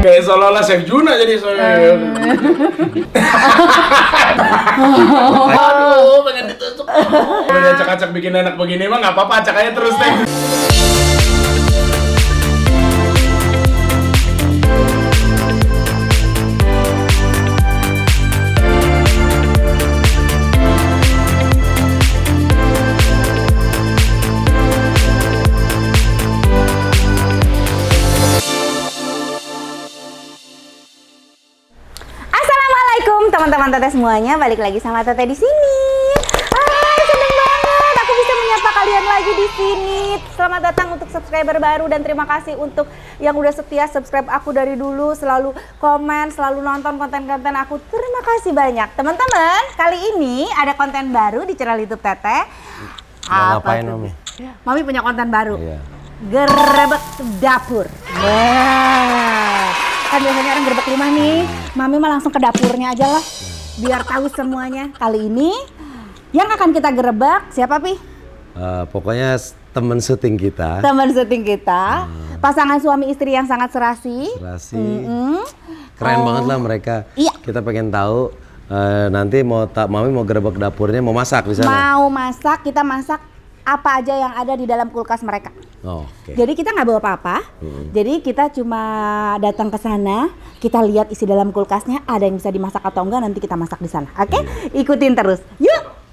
Kayak seolah-olah Chef Juna jadi soalnya. Aduh, pengen ditusuk. Udah acak-acak bikin enak begini mah nggak apa-apa, acak aja terus deh. Teman-teman Teteh semuanya, balik lagi sama Teteh di sini. Seneng banget aku bisa menyapa kalian lagi di sini. Selamat datang untuk subscriber baru dan terima kasih untuk yang udah setia subscribe aku dari dulu, selalu komen, selalu nonton konten-konten aku. Terima kasih banyak. Teman-teman, kali ini ada konten baru di channel YouTube Teteh. Ngapain, Mami? Mami punya konten baru. Iya. Gerebek dapur. Kan biasanya orang gerebek rumah nih, Mami mah langsung ke dapurnya aja lah, biar tahu semuanya. Kali ini yang akan kita gerebek siapa, Pi? Pokoknya temen syuting kita. Teman syuting kita, pasangan suami istri yang sangat serasi. Serasi. Keren banget lah mereka. Iya. Kita pengen tahu nanti Mami mau gerebek dapurnya, mau masak di sana. Mau masak, kita masak apa aja yang ada di dalam kulkas mereka. Oh, oke. Jadi kita nggak bawa apa-apa. Jadi kita cuma datang ke sana, kita lihat isi dalam kulkasnya ada yang bisa dimasak atau enggak, nanti kita masak di sana. Oke? Ikutin terus. Yuk.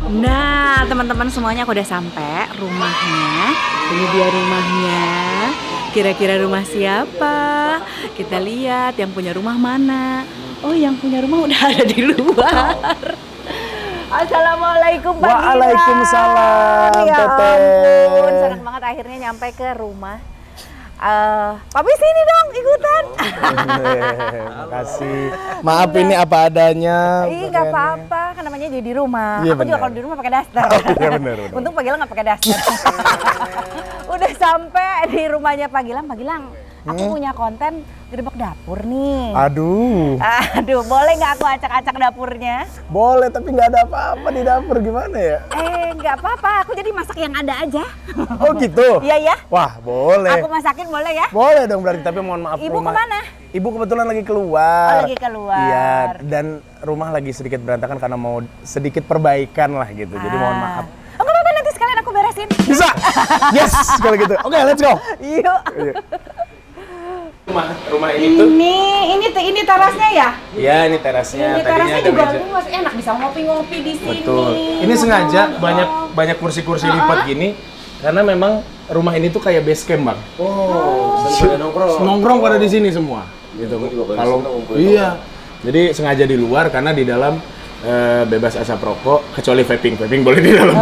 Nah, teman-teman semuanya aku udah sampai rumahnya. Ini dia rumahnya. Kira-kira rumah siapa? Kita lihat yang punya rumah mana. Oh, yang punya rumah udah ada di luar. Assalamualaikum Pak Gilang. Waalaikumsalam, Ya Teteh. ampun, senang banget akhirnya nyampe ke rumah. Papi sini dong ikutan. Makasih. Maaf ini apa adanya. Ih, nggak apa-apa, kan namanya jadi di rumah. Iya, Aku juga benar. kalau di rumah pakai daster. Iya benar. Untung Pak Gilang nggak pakai daster. Udah sampai di rumahnya Pak Gilang. Pak Gilang, aku punya konten gerebek dapur nih. Aduh, boleh nggak aku acak-acak dapurnya? Boleh, tapi nggak ada apa-apa di dapur, gimana ya? Nggak apa-apa, aku jadi masak yang ada aja. Oh gitu? Iya ya. Wah, boleh. Aku masakin boleh ya? Boleh dong berarti, tapi mohon maaf Ibu kemana? Ibu kebetulan lagi keluar. Oh, lagi keluar. Iya, dan rumah lagi sedikit berantakan karena mau sedikit perbaikan lah gitu. Jadi mohon maaf. Oh, nggak apa-apa, nanti sekalian aku beresin. Bisa? Yes, kalau gitu. Oke, let's go. Yuk. Rumah ini tuh. Ini terasnya ya? Iya, ini terasnya. Ini Tadinya terasnya ada juga meja. luas, enak bisa ngopi-ngopi di sini. Betul. Ini sengaja banyak kursi-kursi lipat gini karena memang rumah ini tuh kayak base camp, Bang. Nongkrong pada di sini semua. Gitu. Kalau iya. Jadi sengaja di luar karena di dalam bebas asap rokok kecuali vaping boleh di dalam.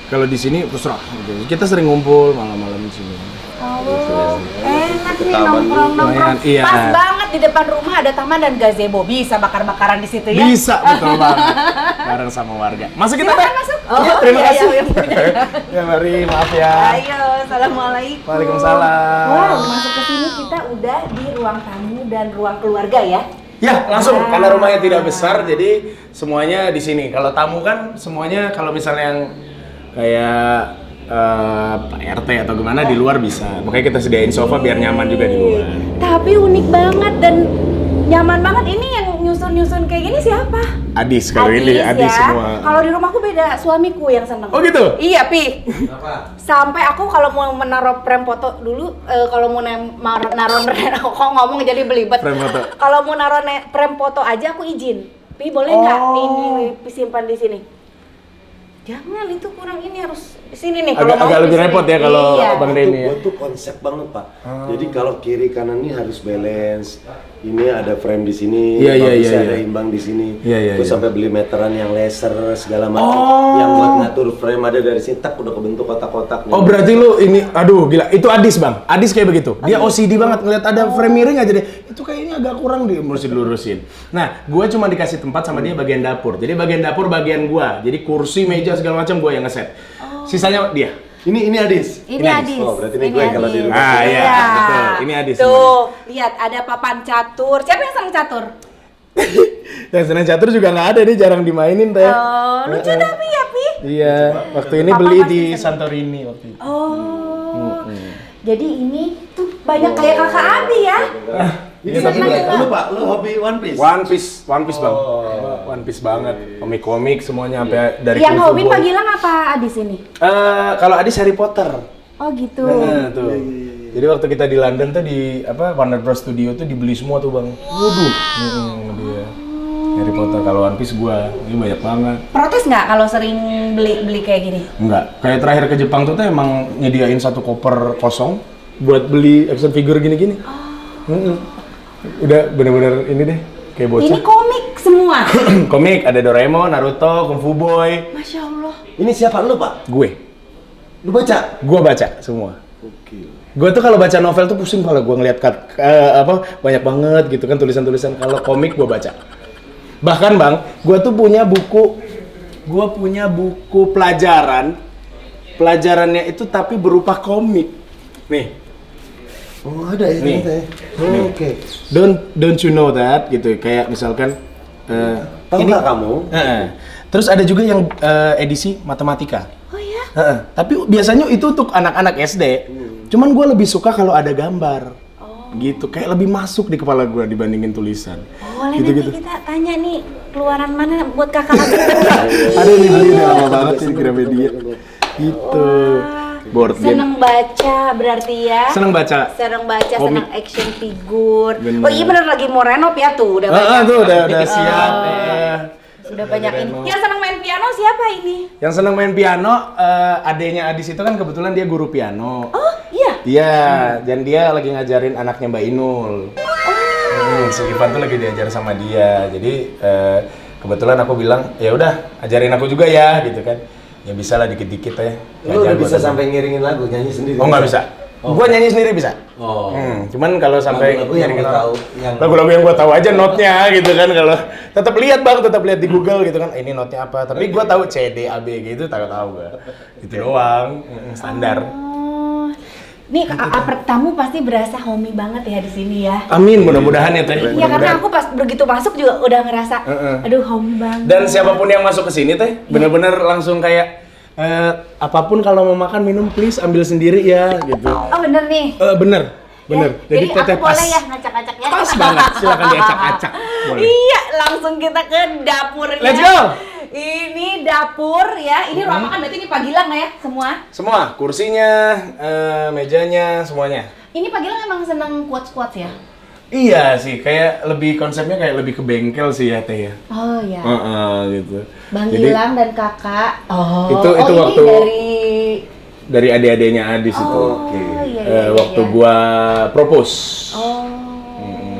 Kalau di sini terserah. Gitu. Kita sering ngumpul malam-malam di sini. Enak nih nongkrong. Iya. Pas banget di depan rumah ada taman dan gazebo, bisa bakar-bakaran di situ ya? Bisa, betul banget. Bareng sama warga. Masuk kita, Silakan Teh. masuk. Iya, terima kasih. Iya, punya. Ya, mari, maaf ya. Ayo, assalamualaikum. Waalaikumsalam. Wow, masuk ke sini kita udah di ruang tamu dan ruang keluarga ya? Ya, langsung. Karena rumahnya tidak besar, jadi semuanya di sini. Kalau tamu kan semuanya kalau misalnya yang kayak Pak RT atau gimana di luar bisa. Makanya kita sediain sofa biar nyaman juga di luar. Tapi unik banget dan nyaman banget. Ini yang nyusun-nyusun kayak gini siapa? Adis kalau ini, Adis ya. semua. Kalau di rumahku beda, suamiku yang seneng. Oh gitu? Iya, Pi. Kenapa? Sampai aku kalau mau menaruh frame foto dulu, kalau mau naruh kok ngomong jadi belibet. Frame foto. Kalau mau naruh frame foto aja aku izin. Pi, boleh nggak ini simpan di sini? Jangan, itu kurang, ini harus di sini nih. Agak lebih repot ya kalau iya. Bang Denny ya. Itu konsep banget, Pak. Jadi kalau kiri kanan ini harus balance. Ini ada frame di sini, Iya, bisa iya. ada imbang di sini. Iya, Terus iya. sampai beli meteran yang laser segala macam. Yang buat ngatur frame ada dari sini, tak udah kebentuk kotak-kotak. Oh berarti lu ini, aduh gila, itu Adis Bang, Adis kayak begitu. Dia OCD banget ngeliat ada frame miring aja deh. Itu kayaknya agak kurang dilurusin. Nah, gue cuma dikasih tempat sama dia bagian dapur. Jadi bagian dapur bagian gua. Jadi kursi, meja segala macam gua yang ngeset. Sisanya dia. Ini Adis. Ini Adis. Oh, berarti ini gue kalau di rumah. Ah iya, Iya. betul. Ini Adis. Tuh, lihat ada papan catur. Siapa yang senang catur? Yang senang catur juga nggak ada, dia jarang dimainin teh. Oh, lucu tapi ya, Pi. Iya, waktu ini Papa beli masih di senang. Santorini waktu itu. Oh. Jadi ini tuh banyak kayak kakak Abi ya. Ini Senang tapi banget. lu Pak, lu hobi One Piece? One Piece bang. One Piece banget. Komik-komik semuanya sampai dari Yang Kung Fu hobi Boy. Pak Gilang apa Adis ini? Kalau Adis Harry Potter. Oh gitu. Nah, tuh. Jadi waktu kita di London tuh di Warner Bros Studio tuh dibeli semua tuh bang. Waduh. Dia Harry Potter. Kalau One Piece gua ini banyak banget. Protes nggak kalau sering beli kayak gini? Enggak. Kayak terakhir ke Jepang tuh emang nyediain satu koper kosong buat beli action figure gini-gini. Udah bener-bener ini deh kayak bocah. Ini komik semua. Komik ada Doraemon, Naruto, Kung Fu Boy. Masya Allah. Ini siapa lu Pak? Gue. Lu baca? Gua baca semua. Oke. Gue tuh kalau baca novel tuh pusing kalau gue ngeliat banyak banget gitu kan tulisan-tulisan. Kalau komik gue baca. Bahkan bang, gue tuh punya buku pelajaran. Pelajarannya itu tapi berupa komik. Nih. Oh ada ya Nih. ternyata ya. Nih. Oke. Don't you know that gitu. Kayak misalkan Tahu nggak kamu? Terus ada juga yang edisi matematika. Oh ya? Tapi biasanya itu untuk anak-anak SD. Cuman gue lebih suka kalau ada gambar. Gitu, kayak lebih masuk di kepala gue dibandingin tulisan. Boleh Gitu-gitu. nanti kita tanya nih keluaran mana buat kakak Abi. Ada nih beli udah lama banget sih di Gramedia. Gitu. Board game. Seneng baca berarti ya? Seneng baca. Seneng baca, Komik. seneng action figure. Bener. Oh iya bener lagi mau renov ya tuh, udah banyak. Tuh udah siap. Sudah banyak ini. Yang seneng main piano siapa ini? Yang seneng main piano, adenya Adis itu kan kebetulan dia guru piano. Oh iya. Iya, dan dia lagi ngajarin anaknya Mbak Inul. Si Ivan tuh lagi diajar sama dia. Jadi kebetulan aku bilang, ya udah ajarin aku juga ya, gitu kan. Ya bisa lah dikit-dikit ya. Lu udah bisa sampai ngiringin lagu, nyanyi sendiri? Oh nggak bisa. Gua nyanyi sendiri bisa. Oh. Cuman kalau sampai Lagu-lagu yang ngiringin lu tahu, lagu-lagu yang gua tahu aja notnya gitu kan. Kalau tetap lihat bang, tetap lihat di Google gitu kan. Ini notnya apa? Tapi gua tahu C D A B gitu, tahu gua. Itu doang, standar. Oh. Nih tamu pasti berasa homey banget ya di sini ya. Amin, mudah-mudahan ya teh. Iya karena aku pas begitu masuk juga udah ngerasa, aduh homey banget. Dan siapapun yang masuk ke sini teh, bener-bener langsung kayak apapun kalau mau makan minum please ambil sendiri ya gitu. Oh bener nih. Bener. Jadi teteh aku boleh ya ngacak-ngacak ya? Pas banget, silakan diacak-acak. Boleh. Iya, langsung kita ke dapurnya. Let's go. Ini dapur ya. Ini ruang makan berarti ini Pak Gilang ya semua. Semua, kursinya, mejanya, semuanya. Ini Pak Gilang emang seneng quotes-quotes ya? Iya sih, kayak lebih konsepnya kayak lebih ke bengkel sih ya teh ya. Oh ya. Gitu. Bang Jadi, Gilang dan kakak. Oh. Itu ini waktu dari adik-adiknya Adis itu. Iya, waktu iya. gua propose. Oh.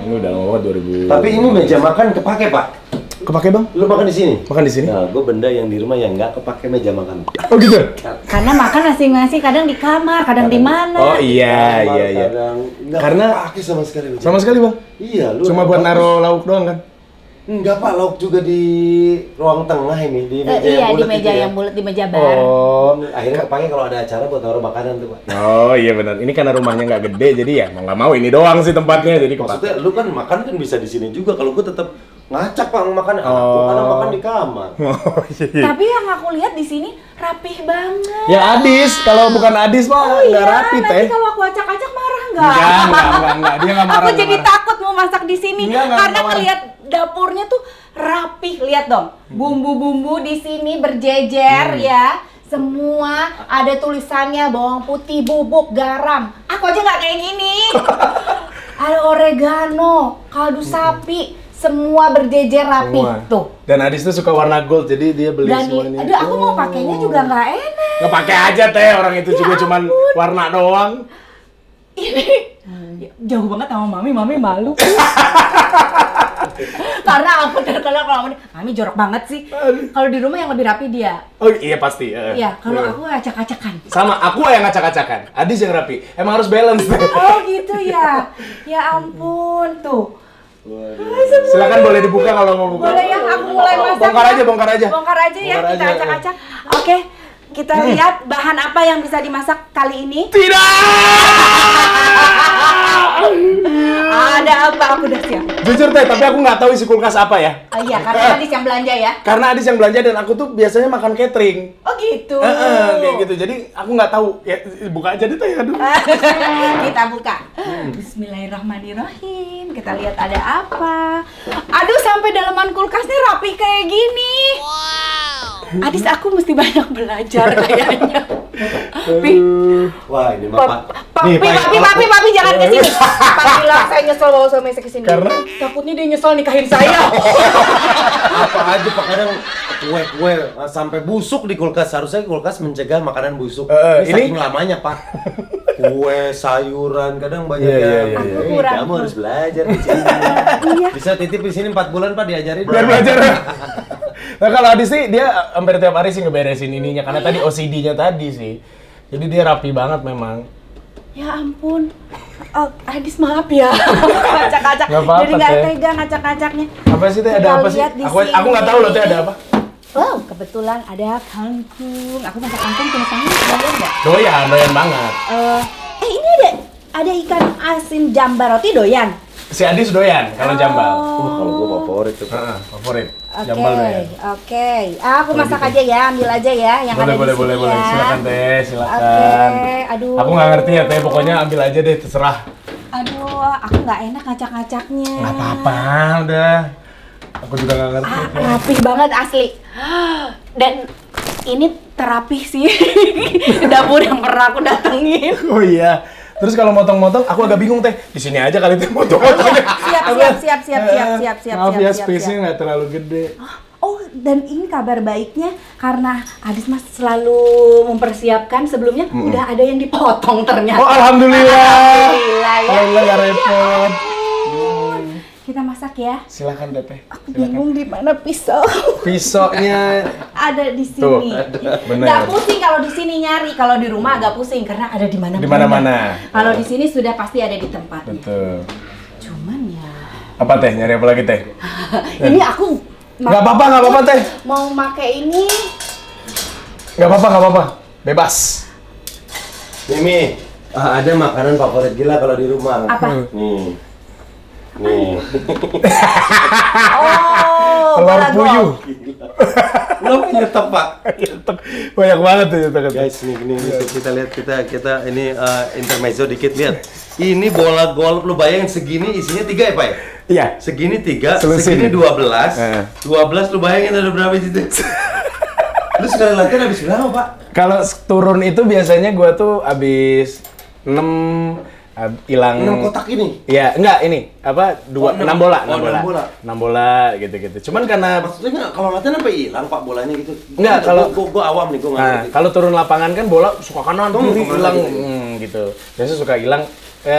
Ini udah lama banget 2000. Tapi ini meja makan kepake Pak? Kepake bang? Lu makan di sini? Makan di sini? Nah, gue benda yang di rumah yang nggak kepake meja makan. Oh gitu? Karena makan masing-masing kadang di kamar, kadang di mana. Oh iya. Kadang nggak Karena- kepake sama sekali meja. Sama sekali bang? Iya, lu. Cuma buat naruh lauk doang kan? Enggak Pak, lauk juga di ruang tengah ini, di meja Iya, yang di bulat meja itu ya. yang bulat di meja bar. Oh. Akhirnya kepake kalau ada acara buat naruh makanan tuh Pak. Oh iya benar. Ini karena rumahnya nggak gede jadi ya mau nggak mau ini doang sih tempatnya jadi kepake. Maksudnya lu kan makan kan bisa di sini juga. Kalau gue tetap ngacak Pak makan. Oh. Karena makan di kamar. Oh iya. Tapi yang aku lihat di sini rapih banget. Ya Adis, kalau bukan Adis mah nggak rapi nanti teh. kalau aku acak-acak marah nggak? Enggak. Dia nggak marah. Aku jadi nggak marah. takut mau masak di sini Enggak karena marah. ngelihat dapurnya tuh rapih. Lihat dong, bumbu-bumbu di sini berjejer ya. Semua ada tulisannya bawang putih, bubuk, garam. Aku aja nggak kayak gini. Ada oregano, kaldu sapi, semua berjejer rapi Semua. tuh. Dan Adis tuh suka warna gold jadi dia beli Dan semuanya. aduh aku mau pakainya juga nggak enak. Nggak pakai aja teh, orang itu Ya juga cuman ampun. warna doang. Ini jauh banget sama mami malu. Karena aku kalau mami jorok banget sih. Kalau di rumah yang lebih rapi dia. Oh iya pasti. Iya, kalau aku acak-acakan. Sama aku yang ngacak-acakan. Adis yang rapi. Emang harus balance. Oh gitu ya. Ya ampun tuh. Silakan boleh dibuka kalau mau buka. Boleh ya, aku mulai masak. Bongkar ya. aja, bongkar aja. Bongkar aja ya, Bongkar kita aja. acak-acak. Oke. kita lihat bahan apa yang bisa dimasak kali ini. Tidak! Ada apa? Aku udah siap. Jujur Teh, tapi aku nggak tahu isi kulkas apa ya. Oh iya, karena Adis yang belanja ya. Karena Adis yang belanja dan aku tuh biasanya makan catering. Oh gitu. Kayak gitu. Jadi aku nggak tahu. Ya buka aja deh Teh, aduh. Kita buka. Bismillahirrahmanirrahim. Kita lihat ada apa. Aduh, sampai dalaman kulkasnya rapi kayak gini. Wow. Adis, aku mesti banyak belajar kayaknya. Wah, ini Bapak. Papi, jangan ke sini. Papi lah, saya nyesel bawa suami saya ke sini. Karena? Takutnya dia nyesel nikahin saya. Apa aja Pak, kadang kue sampai busuk di kulkas. Harusnya kulkas mencegah makanan busuk. Ini saking lamanya Pak. Kue, sayuran, kadang banyak yang kamu harus belajar di sini. Bisa titip di sini 4 bulan Pak, diajarin. Biar belajar. Nah kalau Adis sih dia hampir tiap hari sih ngeberesin ininya karena tadi OCD-nya tadi sih. Jadi dia rapi banget memang. Ya ampun. Oh, Adis maaf ya. Ngacak-ngacak. Jadi nggak tega ngacak-ngacaknya. Apa sih Teh? Ada apa sih? Aku nggak tahu loh Teh ada apa. Wow, kebetulan ada kangkung. Aku masak kangkung punya kamu, doyan nggak? Doyan banget. Ini ada ikan asin jambal roti doyan. Si Adis doyan kalau jambal. Kalau gua favorit tuh. Favorit. Jambal doyan. Oke. Aku masak aja ya, ambil aja ya yang ada di sini. Boleh. Ya. Silakan Teh, silakan. Oke, aduh. Aku nggak ngerti ya Teh, pokoknya ambil aja deh, terserah. Aduh, aku nggak enak ngacak-ngacaknya. Nggak apa-apa, udah. Aku juga nggak ngerti. Rapih banget asli. Dan ini terapih sih. Dapur yang pernah aku datengin. Oh iya. Terus kalau motong-motong, aku agak bingung Teh. Di sini aja kali Teh motong-motongnya. Siap. Maaf ya, space-nya nggak terlalu gede. Oh, dan ini kabar baiknya karena Adis Mas selalu mempersiapkan sebelumnya udah ada yang dipotong ternyata. Oh, alhamdulillah. Alhamdulillah ya. Alhamdulillah nggak repot. Kita masak ya. Silakan Teh. Aku bingung di mana pisau. Pisaunya Ada di sini. Tuh, bener. Nggak pusing kalau di sini nyari, kalau di rumah agak pusing karena ada di mana-mana. Di mana-mana. Kalau di sini sudah pasti ada di tempatnya. Betul. Cuman ya. Apa Teh? Nyari apa lagi Teh? Ini aku Nggak apa-apa Teh. mau pakai ini. Nggak apa-apa. Bebas. Mimi, ada makanan favorit Gila kalau di rumah. Apa? Nih. Oh, Telur balado. puyuh. Lo nyetok Pak. Banyak banget tuh nyetok. Guys, nih kita lihat kita ini intermezzo dikit lihat. Ini bola golf lu bayangin segini isinya 3 ya Pak ya? Iya. Segini 3, Selusin. segini 12. 12 lu bayangin ada berapa situ? Lu sekali latihan habis berapa Pak? Kalau turun itu biasanya gua tuh habis 6 hilang 6 kotak ini? Iya, enggak ini apa 6 bola, 6 bola. 6 bola. 6 bola gitu-gitu. Cuman karena Maksudnya nggak, kalau latihan sampai hilang Pak bolanya gitu? Enggak, kalau gua awam nih, gua nggak nah, ngerti. kalau turun lapangan kan bola suka kanan kiri kemana hilang gitu. Biasanya suka hilang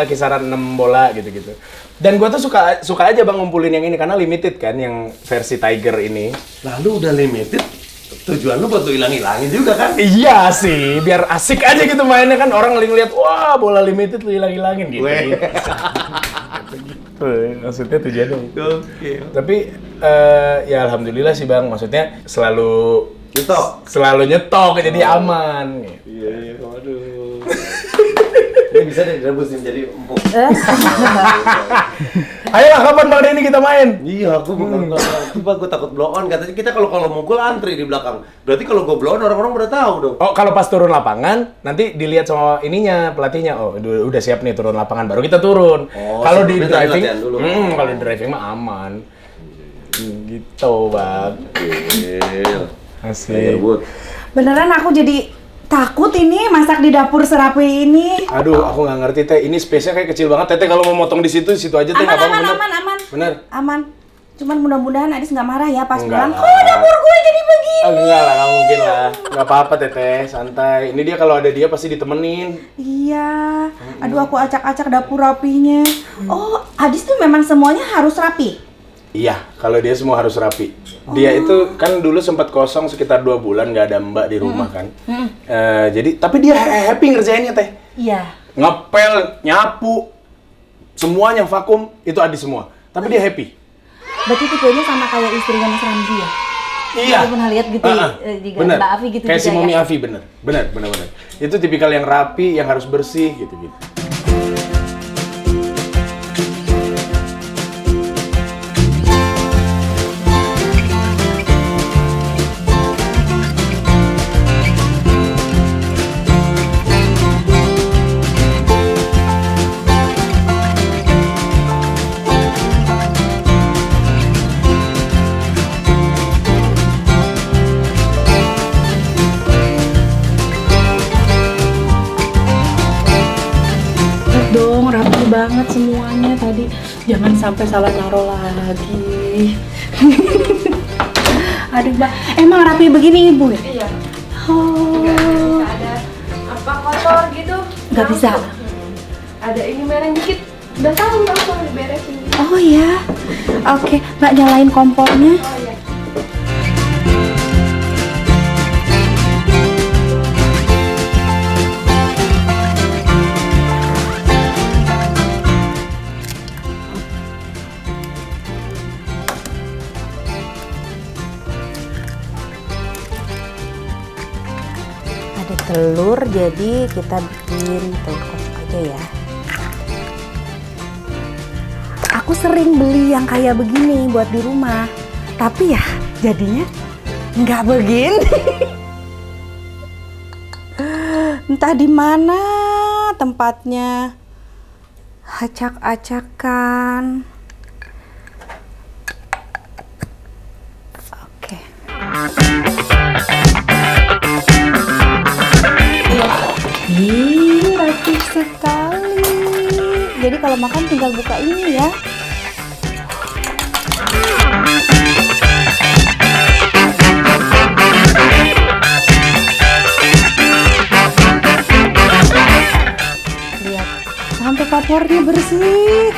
kisaran 6 bola gitu-gitu. Dan gua tuh suka aja Bang ngumpulin yang ini karena limited kan yang versi Tiger ini. Lalu udah limited, tujuan lu buat lu hilang-hilangin juga kan? Iya sih, biar asik aja gitu mainnya kan orang ngeliat wah bola limited lu hilang-hilangin gitu. Maksudnya tujuannya itu. Oke. Tapi ya alhamdulillah sih Bang, maksudnya selalu nyetok jadi aman. Iya, waduh. Ini bisa deh direbusin jadi empuk. Ayolah kapan Bang Denny kita main? Iya, aku tiba gue takut blow on. Katanya kita kalau mukul antri di belakang. Berarti kalau gue blow on orang-orang udah tahu dong. Oh, kalau pas turun lapangan nanti dilihat sama ininya pelatihnya. Oh, udah siap nih turun lapangan baru kita turun. Oh, Kalau di sebelumnya driving, latihan dulu. kalau di driving mah aman. Gitu, Bang. Asik. Beneran aku jadi takut ini masak di dapur serapi ini. Aduh, aku nggak ngerti Teh. Ini space-nya kayak kecil banget. Teteh kalau mau motong di situ aja Teh nggak apa-apa. Aman. Bener. Aman. Cuman mudah-mudahan Adis nggak marah ya pas Enggak pulang. lah. Oh, dapur gue jadi begini. Enggak lah, nggak mungkin lah. Nggak apa-apa Teteh, santai. Ini dia kalau ada dia pasti ditemenin. Iya. Aduh, aku acak-acak dapur rapinya. Oh, Adis tuh memang semuanya harus rapi. Iya, kalau dia semua harus rapi. Dia itu kan dulu sempat kosong sekitar 2 bulan nggak ada mbak di rumah kan. Jadi, tapi dia happy ngerjainnya Teh. Iya. Ngepel, nyapu, semuanya vakum itu Adi semua. Tapi dia happy. Berarti tipenya sama kayak istrinya Mas Ramzi ya? Iya. Aku pernah lihat gitu di bener. Mbak Afi gitu Kayak si juga Mami ya. Afi bener. Itu tipikal yang rapi, yang harus bersih gitu. Dong, rapi banget semuanya tadi. Jangan sampai salah naruh lagi. Aduh Mbak, emang rapi begini Ibu ya? Iya. Oh, Nggak ada apa kotor gitu. nggak bisa. Ada ini mereng dikit. Udah tahu langsung diberesin. Oh ya, oke Mbak nyalain kompornya. Oh iya. Ada telur, jadi kita bikin telur kocok aja ya. Aku sering beli yang kayak begini buat di rumah, tapi ya jadinya nggak begini. Entah di mana tempatnya, acak-acakan. Oke. Ih, rapi sekali. Jadi kalau makan tinggal buka ini ya. Lihat, sampai papornya bersih.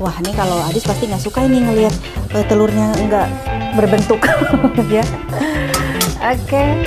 Wah, ini kalau Adis pasti nggak suka ini ngelihat telurnya nggak berbentuk ya. Oke.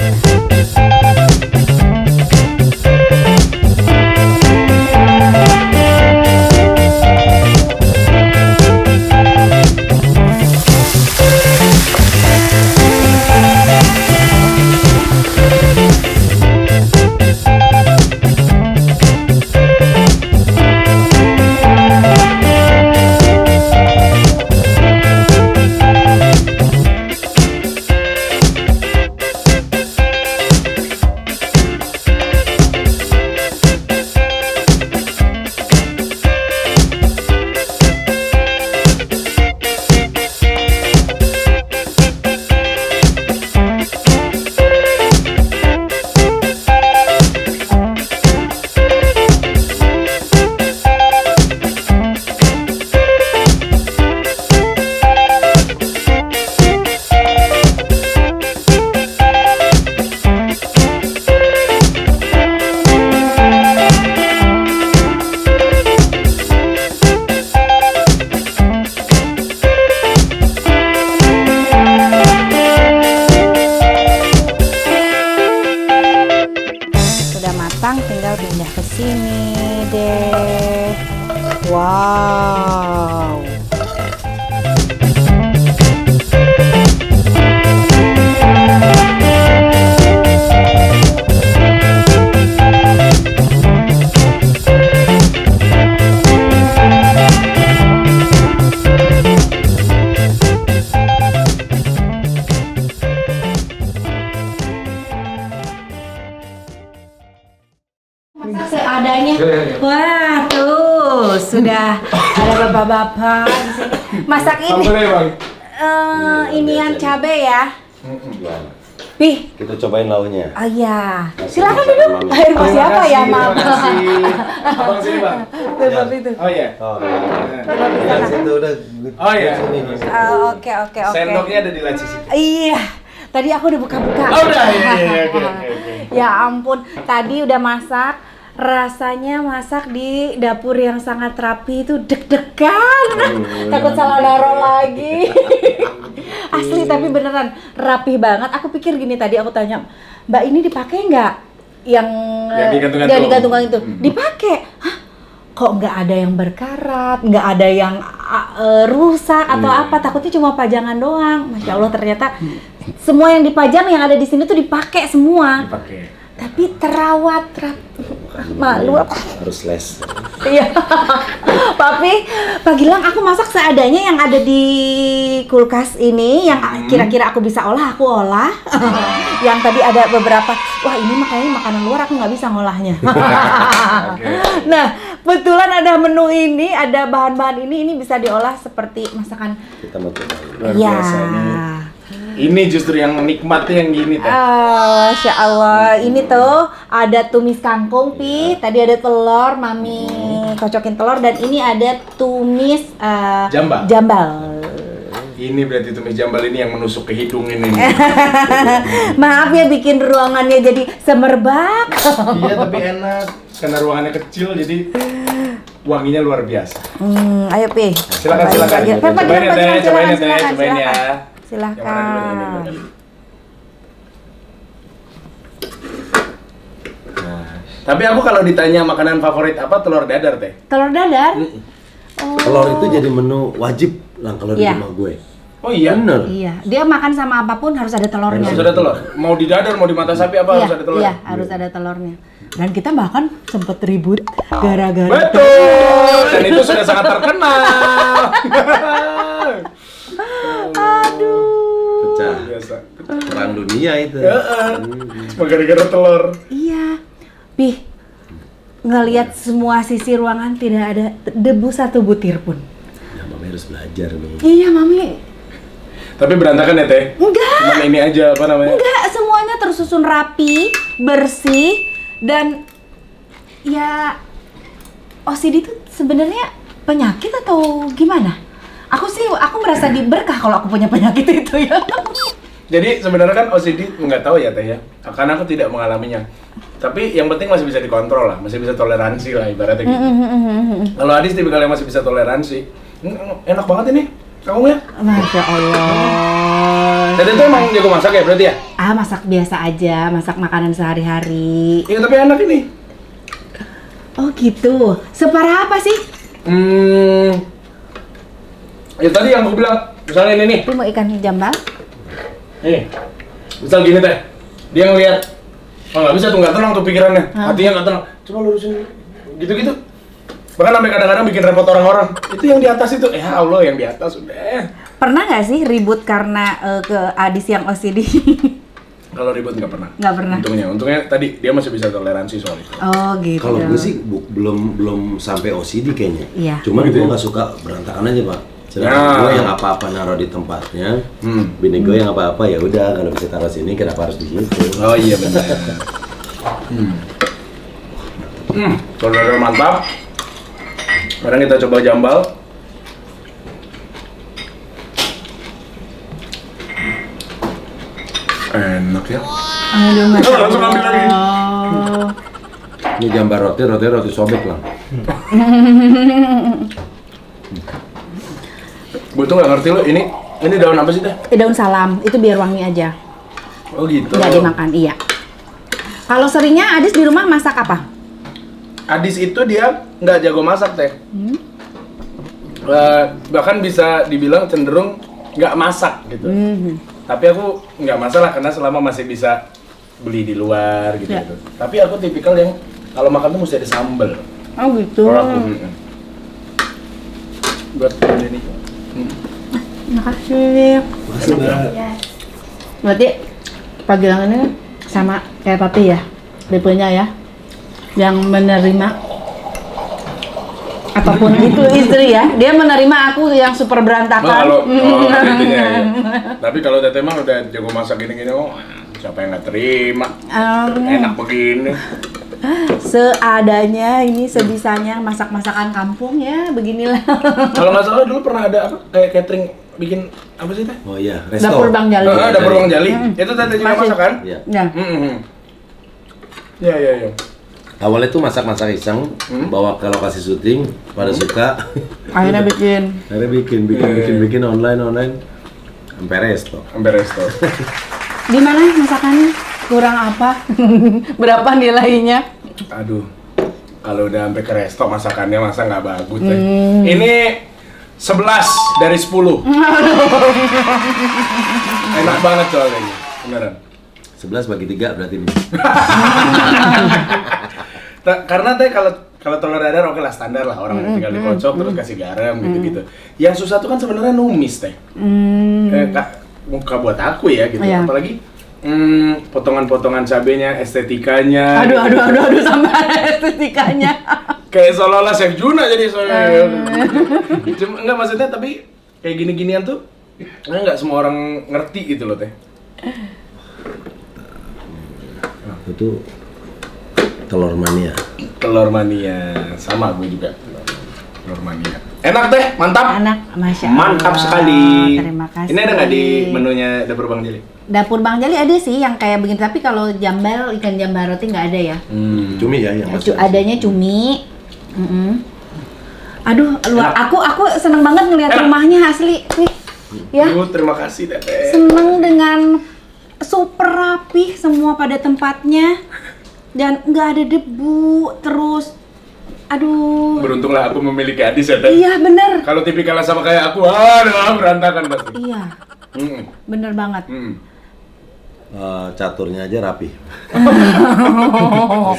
Tinggal pindah ke sini deh. Wow. Seadanya. Wah, tuh sudah ada bapak-bapak di sini. Masak ini. Inian cabe ya. Pih. Kita cobain launya. Oh iya. Nah, Silakan sama duduk. Mami. Air mas siapa ya, Terima Mam? kasih. Abang sini, Bang. Tutup itu. Oh iya. Oh, ya, situ udah. Oh, iya. Sini. Oke, oke, oke. Sendoknya ada di laci situ. Iya. Tadi aku udah buka-buka. Oh, udah. Iya, oke. Ya ampun, tadi udah masak. Rasanya masak di dapur yang sangat rapi itu deg-degan. Takut salah naruh lagi. Asli tapi beneran rapi banget. Aku pikir gini tadi aku tanya, Mbak ini dipakai nggak? Yang digantung-gantung itu dipakai. Hah? Kok nggak ada yang berkarat, nggak ada yang rusak atau apa? Takutnya cuma pajangan doang. Masya Allah ternyata semua yang dipajang yang ada di sini tuh dipakai semua. Dipakai. Tapi terawat, malu apa? Harus les. Iya. Papi, Pak Gilang aku masak seadanya yang ada di kulkas ini, yang kira-kira aku bisa olah, aku olah. Yang tadi ada beberapa, wah ini makanya makanan luar aku nggak bisa ngolahnya. Nah, betulan ada menu ini, ada bahan-bahan ini bisa diolah seperti masakan. Kita mau coba. Luar Iya. biasa nih. Ini justru yang nikmatnya yang gini teh. Masya Allah, ini tuh ada tumis kangkung, Pi. Tadi ada telur, Mami kocokin telur, dan ini ada tumis jambal. Ini berarti tumis jambal ini yang menusuk ke hidung ini. Maaf ya bikin ruangannya jadi semerbak. Iya tapi enak karena ruangannya kecil jadi wanginya luar biasa. Ayo, Pi. Silakan. Cobain ya, Teh, Cobain ya. Silakan. Yang mana dulu, ini dulu. Tapi aku kalau ditanya makanan favorit apa, telur dadar teh. Telur dadar? Telur itu jadi menu wajib lah kalau di Iya. rumah gue. Oh iya? Bener. Iya, dia makan sama apapun harus ada telurnya. Harus ada telur. Mau di dadar, mau di mata sapi apa harus ada telur. Iya, harus ada telurnya. Dan kita bahkan sempet ribut gara-gara Betul. Dan itu sudah sangat terkenal. Aduh. Pecah. Biasa. Perang dunia itu. Cuma gara-gara telur. Iya. Pih, ngelihat semua sisi ruangan tidak ada debu satu butir pun. Ya, Mami harus belajar nih. Iya, Mami. Tapi berantakan ya teh? Enggak. Cuman ini aja apa namanya? Enggak, semuanya tersusun rapi, bersih, dan ya OCD itu sebenarnya penyakit atau gimana? Aku merasa diberkah kalau aku punya penyakit itu ya. Jadi sebenarnya kan OCD nggak tahu ya teh ya, karena aku tidak mengalaminya. Tapi yang penting masih bisa dikontrol lah, masih bisa toleransi lah ibaratnya gitu. Kalau Adis tipikal yang masih bisa toleransi, enak banget ini kangkungnya. Masya Allah. Dan itu emang jago masak ya berarti ya? Masak biasa aja, masak makanan sehari-hari. Iya tapi enak ini. Oh gitu. Separah apa sih? Ya tadi yang aku bilang, misalnya ini nih. Itu mau ikan jambal? Nih, misal gini teh, dia ngeliat, oh nggak bisa tuh, nggak tenang tuh pikirannya, hatinya nggak tenang. Coba lurusin gitu-gitu. Bahkan sampai kadang-kadang bikin repot orang-orang. Itu yang di atas itu, ya Allah yang di atas udah. Pernah nggak sih ribut karena ke Adis yang OCD? Kalau ribut nggak pernah. Nggak pernah. Untungnya tadi dia masih bisa toleransi soal itu. Oh gitu. Kalau gue sih belum sampai OCD kayaknya. Iya. Cuman Gitu gue ya? nggak suka berantakan aja, Pak. Sedangkan gue yang apa-apa naruh di tempatnya, bini gue yang apa-apa ya udah kalau bisa taruh sini kenapa harus di situ? Oh iya benar. Saudara mantap. Sekarang kita coba jambal. Enak ya. Aduh, Masya Allah. Langsung ambil lagi. Ini gambar roti sobek lah. Gue tuh nggak ngerti lo ini daun apa sih teh? Daun salam, itu biar wangi aja. Oh gitu. Nggak dimakan, iya. Kalau seringnya Adis di rumah masak apa? Adis itu dia nggak jago masak teh. Bahkan bisa dibilang cenderung nggak masak gitu. Tapi aku nggak masalah karena selama masih bisa beli di luar gitu. Ya. Tapi aku tipikal yang kalau makan tuh mesti ada sambel. Oh gitu. Kalau aku, buat ini. Makasih. Berarti Pak Gilang ini sama kayak papi ya, tipenya ya, yang menerima apapun itu istri ya. Dia menerima aku yang super berantakan. Kalau intinya ya. Tapi kalau teteh mah udah jago masak gini-gini, oh Siapa yang nggak terima? Enak begini. Seadanya ini sebisanya masak-masakan kampung ya, beginilah. Kalau nggak salah dulu pernah ada apa kayak catering bikin apa sih teh? Oh iya, resto. Dapur Bang Jali. Dapur Bang Jali. Itu teh juga Masih. masak kan? Iya. Ya. Iya. Awalnya tuh masak-masak iseng, bawa ke lokasi syuting, pada suka. Akhirnya bikin. Akhirnya bikin online. Sampai resto. Gimana masakannya? Kurang apa? Berapa nilainya? Aduh, kalau udah sampai ke resto masakannya masa nggak bagus teh. Ini 11 dari 10. Enak banget soalnya ini, beneran. 11 bagi 3 berarti ini. Karena teh kalau telur dadar oke lah standar lah orang tinggal dikocok terus kasih garam gitu-gitu. Yang susah tuh kan sebenarnya numis teh. Muka buat aku ya gitu. Iya. Apalagi potongan-potongan cabenya, estetikanya. Aduh sampai ada estetikanya. Kayak seolah-olah Chef Juna jadi soalnya. Cuma enggak maksudnya tapi kayak gini-ginian tuh enggak semua orang ngerti gitu loh teh. Itu telur mania. Telur mania sama gue juga. Telur mania. Enak teh, mantap. Enak, Masya Allah. Mantap sekali. Terima kasih. Ini ada nggak di menunya Dapur Bang Jali? Dapur Bang Jali ada sih yang kayak begini, tapi kalau jambal, ikan jambal roti nggak ada ya. Cumi ya yang Adanya cumi. Aduh, luar. Aku seneng banget ngeliat rumahnya asli. Nih, ya. Aduh, terima kasih Teteh. Seneng dengan super rapih semua pada tempatnya dan nggak ada debu. Terus, aduh. Beruntunglah aku memiliki Adis ya Teh. Iya bener. Kalau tipikalnya sama kayak aku, aduh berantakan pasti. Iya, bener banget. caturnya aja rapi.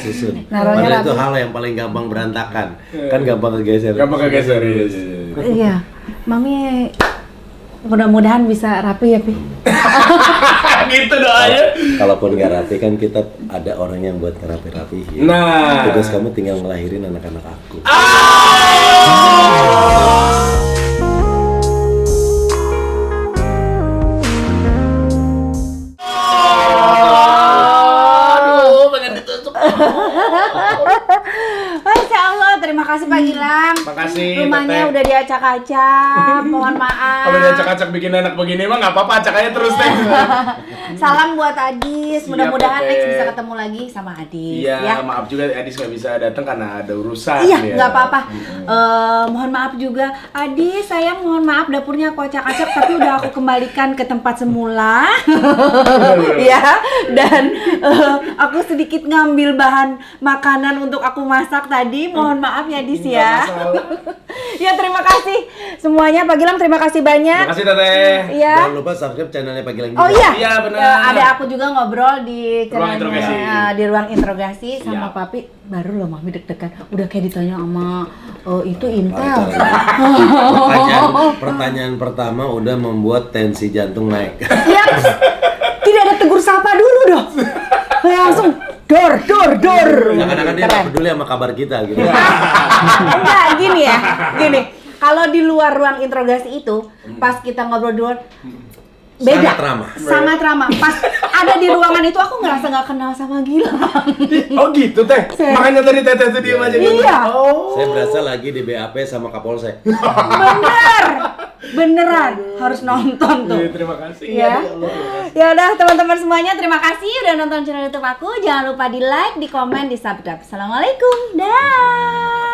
Susun. Naruhnya Padahal itu rapi. hal yang paling gampang berantakan. Kan gampang kegeser. Gampang kegeser. Iya, Mami mudah-mudahan bisa rapi ya, Pi. Gitu doanya. Kalaupun nggak rapi kan kita ada orang yang buat ngerapi-rapihin. Nah. Tugas kamu tinggal ngelahirin anak-anak aku. Masya Allah, terima kasih Pak Gilang. Makasih, Rumahnya Teteh. udah diacak-acak, mohon maaf. Kalau dia acak-acak bikin enak begini mah nggak apa-apa, acak aja terus Teh. Salam buat Adis, Siap, mudah-mudahan Teteh. next bisa ketemu lagi sama Adis. Iya, ya. maaf juga Adis nggak bisa datang karena ada urusan. Iya, ya. nggak apa-apa. Mohon maaf juga, Adis, saya mohon maaf dapurnya aku acak-acak, tapi udah aku kembalikan ke tempat semula. Ya, dan aku sedikit ngambil bahan makanan untuk aku masak tadi. Mohon maaf ya, Adis ya. Nggak masalah. Ya, terima kasih semuanya. Pak Gilang, terima kasih banyak. Terima kasih Teteh. Iya. Jangan lupa subscribe channelnya Pak Gilang Oh juga. iya, Iya, benar. Ada aku juga ngobrol di Ruang interogasi. di ruang interogasi sama Iya. Papi. Baru loh Mami deg-degan. Udah kayak ditanya sama itu Intel. Pertanyaan pertama udah membuat tensi jantung naik. Ya, tidak ada tegur sapa dulu dong. Langsung dor. Kadang-kadang dia nggak peduli sama kabar kita gitu. Enggak, gini ya. Gini. Kalau di luar ruang interogasi itu, pas kita ngobrol di luar, beda. Sangat ramah. Sangat ramah. Pas ada di ruangan itu aku ngerasa nggak kenal sama Gilang. Oh gitu Teh. Makanya tadi Teteh tuh diem aja gitu. Iya. Oh. Saya berasa lagi di BAP sama Kapolsek. Beneran harus nonton tuh. Iya, terima kasih. Ya. Ya udah teman-teman semuanya, terima kasih udah nonton channel YouTube aku. Jangan lupa di like, di komen, di subscribe. Assalamualaikum. Dah.